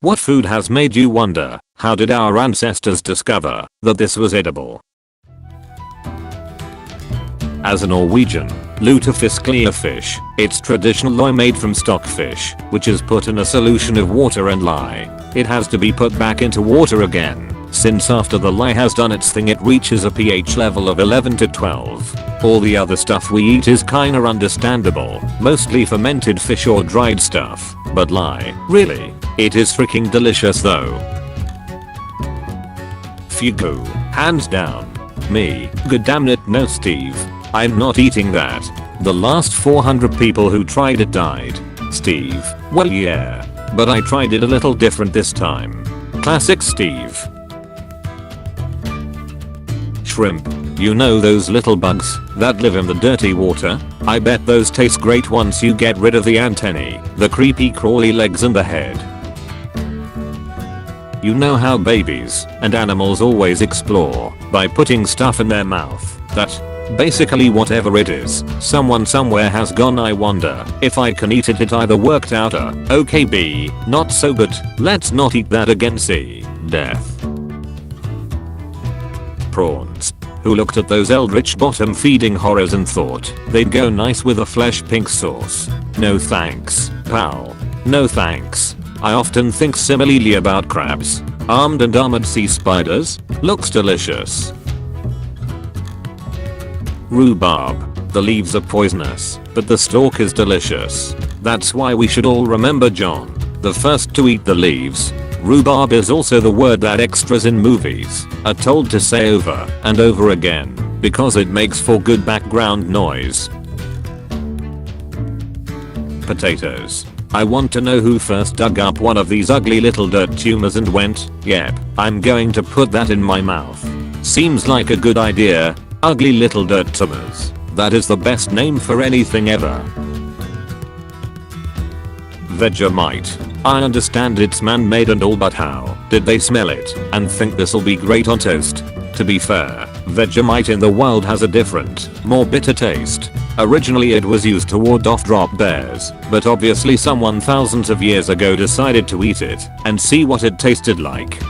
What food has made you wonder, how did our ancestors discover that this was edible? As a Norwegian, lutefisk is a fish. It's traditional lye made from stockfish, which is put in a solution of water and lye. It has to be put back into water again, since after the lye has done its thing it reaches a pH level of 11 to 12. All the other stuff we eat is kinda understandable, mostly fermented fish or dried stuff, but lye, really? It is freaking delicious though. Fugu, hands down. Me, good damn it no Steve. I'm not eating that. The last 400 people who tried it died. Steve, well yeah. But I tried it a little different this time. Classic Steve. Shrimp. You know those little bugs that live in the dirty water? I bet those taste great once you get rid of the antennae, the creepy crawly legs and the head. You know how babies and animals always explore by putting stuff in their mouth that basically whatever it is, someone somewhere has gone. I wonder if I can eat it. It either worked out or okay B, not so good, let's not eat that again. C, death. Prawns. Who looked at those eldritch bottom feeding horrors and thought they'd go nice with a flesh pink sauce? No thanks, pal. No thanks. I often think similarly about crabs. Armed and armored sea spiders? Looks delicious. Rhubarb. The leaves are poisonous, but the stalk is delicious. That's why we should all remember John, the first to eat the leaves. Rhubarb is also the word that extras in movies are told to say over and over again because it makes for good background noise. Potatoes. I want to know who first dug up one of these ugly little dirt tumors and went, yep, I'm going to put that in my mouth. Seems like a good idea. Ugly little dirt tumors. That is the best name for anything ever. Vegemite. I understand it's man-made and all, but how did they smell it and think this'll be great on toast? To be fair, Vegemite in the wild has a different, more bitter taste. Originally it was used to ward off drop bears, but obviously someone thousands of years ago decided to eat it and see what it tasted like.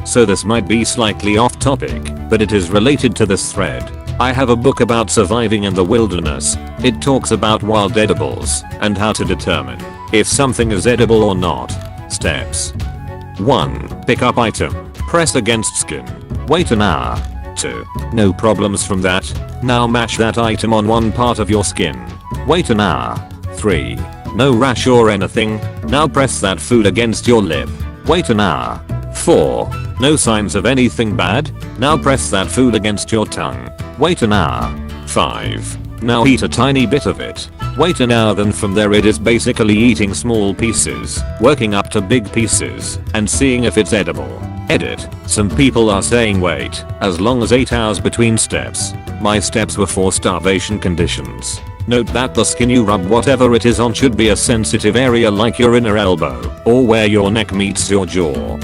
So this might be slightly off topic, but it is related to this thread. I have a book about surviving in the wilderness. It talks about wild edibles and how to determine if something is edible or not. Steps. 1. Pick up item. Press against skin. Wait an hour. 2. No problems from that. Now mash that item on one part of your skin. Wait an hour. 3. No rash or anything. Now press that food against your lip. Wait an hour. 4. No signs of anything bad. Now press that food against your tongue. Wait an hour. 5. Now eat a tiny bit of it. Wait an hour. Then from there it is basically eating small pieces, working up to big pieces, and seeing if it's edible. Edit. Some people are saying wait as long as 8 hours between steps. My steps were for starvation conditions. Note that the skin you rub whatever it is on should be a sensitive area like your inner elbow or where your neck meets your jaw.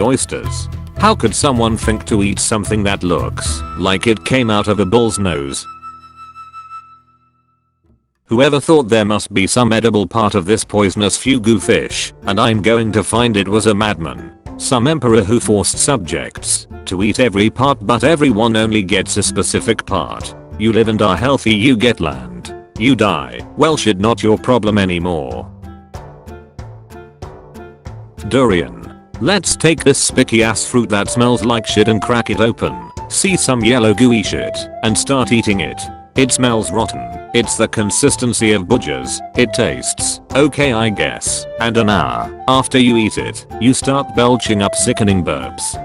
Oysters. How could someone think to eat something that looks like it came out of a bull's nose? Whoever thought there must be some edible part of this poisonous fugu fish, and I'm going to find it, was a madman. Some emperor who forced subjects to eat every part, but everyone only gets a specific part. You live and are healthy, you get land. You die, well shit, not your problem anymore. Durian. Let's take this spiky ass fruit that smells like shit and crack it open, see some yellow gooey shit, and start eating it. It smells rotten. It's the consistency of budgers. It tastes okay, I guess. And an hour after you eat it, you start belching up sickening burps.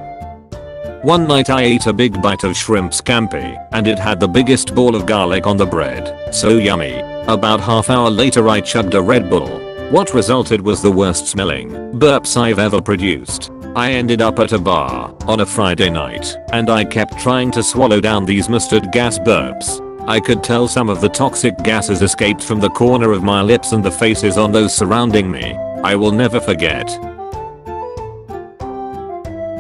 One night I ate a big bite of shrimp scampi, and it had the biggest ball of garlic on the bread. So yummy. About half hour later I chugged a Red Bull. What resulted was the worst smelling burps I've ever produced. I ended up at a bar on a Friday night, and I kept trying to swallow down these mustard gas burps. I could tell some of the toxic gases escaped from the corner of my lips and the faces on those surrounding me. I will never forget.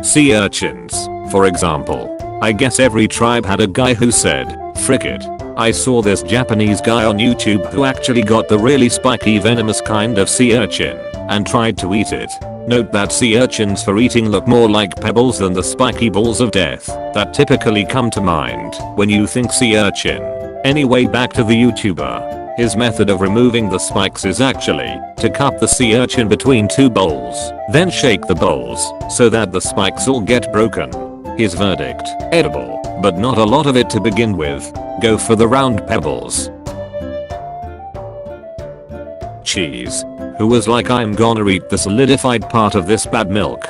Sea urchins, for example. I guess every tribe had a guy who said, "Frick it, I saw this Japanese guy on YouTube who actually got the really spiky venomous kind of sea urchin and tried to eat it. Note that sea urchins for eating look more like pebbles than the spiky balls of death that typically come to mind when you think sea urchin. Anyway, back to the YouTuber. His method of removing the spikes is actually to cup the sea urchin between two bowls, then shake the bowls so that the spikes all get broken. His verdict: edible, but not a lot of it to begin with. Go for the round pebbles. Cheese. Who was like, I'm gonna eat the solidified part of this bad milk.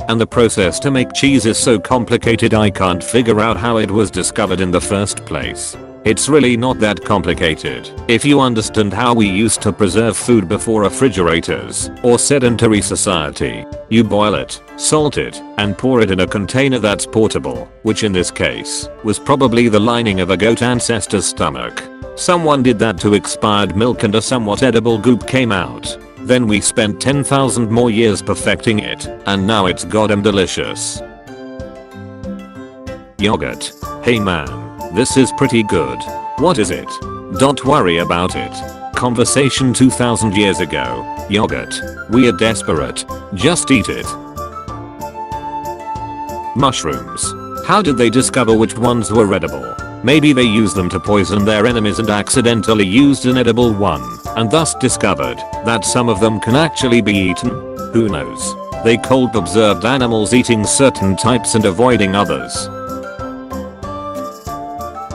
And the process to make cheese is so complicated I can't figure out how it was discovered in the first place. It's really not that complicated if you understand how we used to preserve food before refrigerators or sedentary society. You boil it, salt it, and pour it in a container that's portable, which in this case was probably the lining of a goat ancestor's stomach. Someone did that to expired milk and a somewhat edible goop came out. Then we spent 10,000 more years perfecting it, and now it's goddamn delicious. Yogurt. Hey man. This is pretty good. What is it? Don't worry about it. Conversation 2000 years ago. Yogurt. We are desperate. Just eat it. Mushrooms. How did they discover which ones were edible? Maybe they used them to poison their enemies and accidentally used an edible one, and thus discovered that some of them can actually be eaten? Who knows? They cold observed animals eating certain types and avoiding others.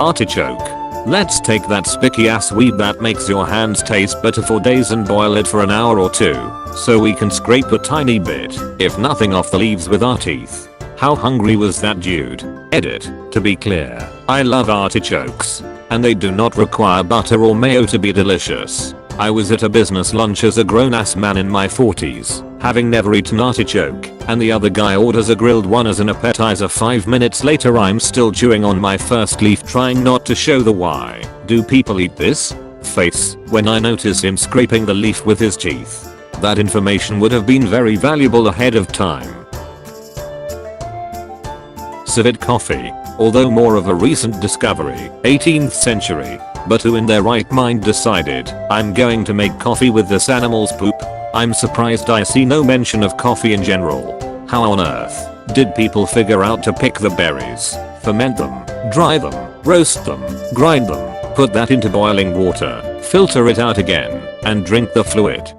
Artichoke. Let's take that spiky ass weed that makes your hands taste better for days and boil it for an hour or two, so we can scrape a tiny bit, if nothing, off the leaves with our teeth. How hungry was that dude? Edit. To be clear, I love artichokes, and they do not require butter or mayo to be delicious. I was at a business lunch as a grown-ass man in my 40s, having never eaten artichoke, and the other guy orders a grilled one as an appetizer. 5 minutes later I'm still chewing on my first leaf, trying not to show the "why do people eat this?" face when I notice him scraping the leaf with his teeth. That information would have been very valuable ahead of time. Civet coffee. Although more of a recent discovery, 18th century, but who in their right mind decided, I'm going to make coffee with this animal's poop? I'm surprised I see no mention of coffee in general. How on earth did people figure out to pick the berries, ferment them, dry them, roast them, grind them, put that into boiling water, filter it out again, and drink the fluid?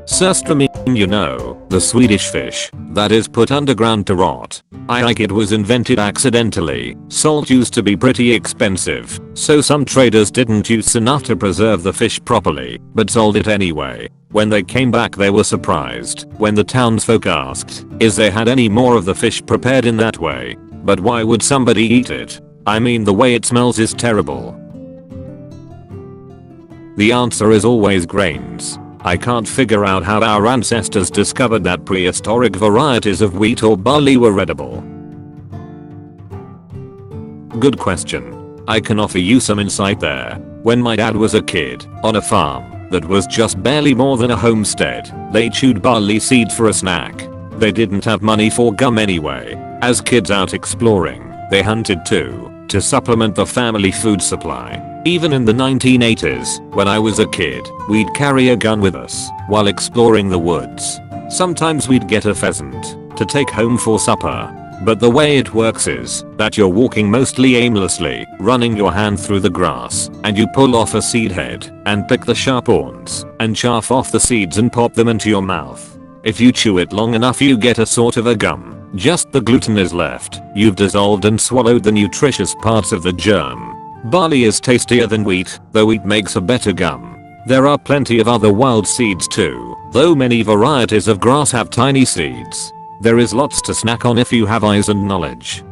Surströmming, you know, the Swedish fish that is put underground to rot. I like it was invented accidentally. Salt used to be pretty expensive, so some traders didn't use enough to preserve the fish properly, but sold it anyway. When they came back they were surprised when the townsfolk asked if they had any more of the fish prepared in that way. But why would somebody eat it? I mean, the way it smells is terrible. The answer is always grains. I can't figure out how our ancestors discovered that prehistoric varieties of wheat or barley were edible. Good question. I can offer you some insight there. When my dad was a kid, on a farm that was just barely more than a homestead, they chewed barley seed for a snack. They didn't have money for gum anyway. As kids out exploring, they hunted too, to supplement the family food supply. Even in the 1980s, when I was a kid, we'd carry a gun with us while exploring the woods. Sometimes we'd get a pheasant to take home for supper. But the way it works is that you're walking mostly aimlessly, running your hand through the grass, and you pull off a seed head and pick the sharp horns and chaff off the seeds and pop them into your mouth. If you chew it long enough you get a sort of a gum. Just the gluten is left. You've dissolved and swallowed the nutritious parts of the germ. Barley is tastier than wheat, though wheat makes a better gum. There are plenty of other wild seeds too, though many varieties of grass have tiny seeds. There is lots to snack on if you have eyes and knowledge.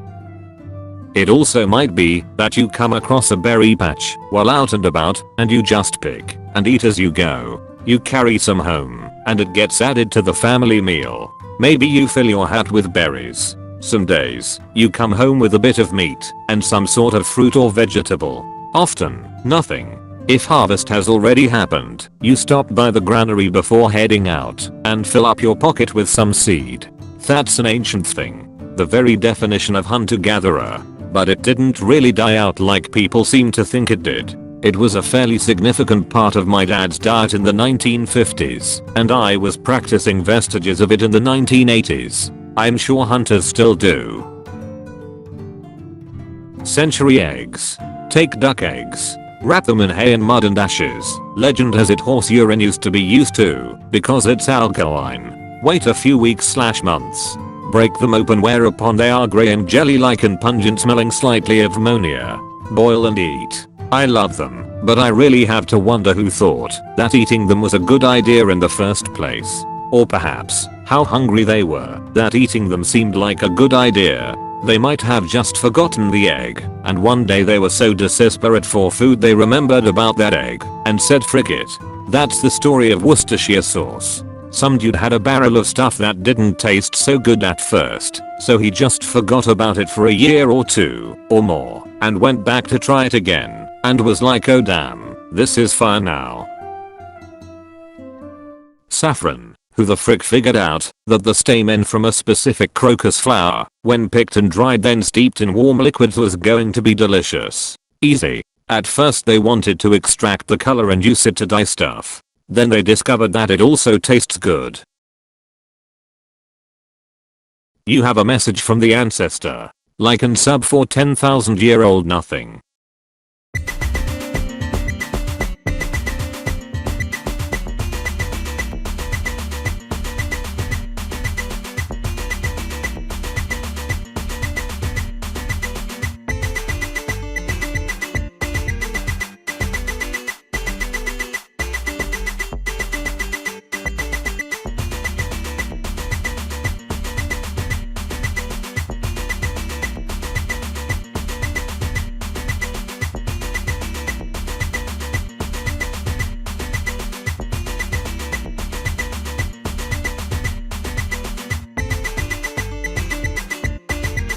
It also might be that you come across a berry patch while out and about, and you just pick and eat as you go. You carry some home, and it gets added to the family meal. Maybe you fill your hat with berries. Some days, you come home with a bit of meat and some sort of fruit or vegetable. Often, nothing. If harvest has already happened, you stop by the granary before heading out and fill up your pocket with some seed. That's an ancient thing. The very definition of hunter-gatherer. but it didn't really die out like people seem to think it did. It was a fairly significant part of my dad's diet in the 1950s, and I was practicing vestiges of it in the 1980s. I'm sure hunters still do. Century eggs. Take duck eggs. Wrap them in hay and mud and ashes. Legend has it horse urine used to be used too, because it's alkaline. Wait a few weeks/months. Break them open, whereupon they are grey and jelly-like and pungent, smelling slightly of ammonia. Boil and eat. I love them, but I really have to wonder who thought that eating them was a good idea in the first place. Or perhaps, how hungry they were that eating them seemed like a good idea. They might have just forgotten the egg, and one day they were so desperate for food they remembered about that egg, and said frick it. That's the story of Worcestershire sauce. Some dude had a barrel of stuff that didn't taste so good at first, so he just forgot about it for a year or two, or more, and went back to try it again, and was like, oh damn, this is fire now. Saffron. Who the frick figured out that the stamen from a specific crocus flower, when picked and dried then steeped in warm liquids, was going to be delicious? Easy. At first they wanted to extract the color and use it to dye stuff. Then they discovered that it also tastes good. You have a message from the ancestor. Like and sub for 10,000-year-old nothing.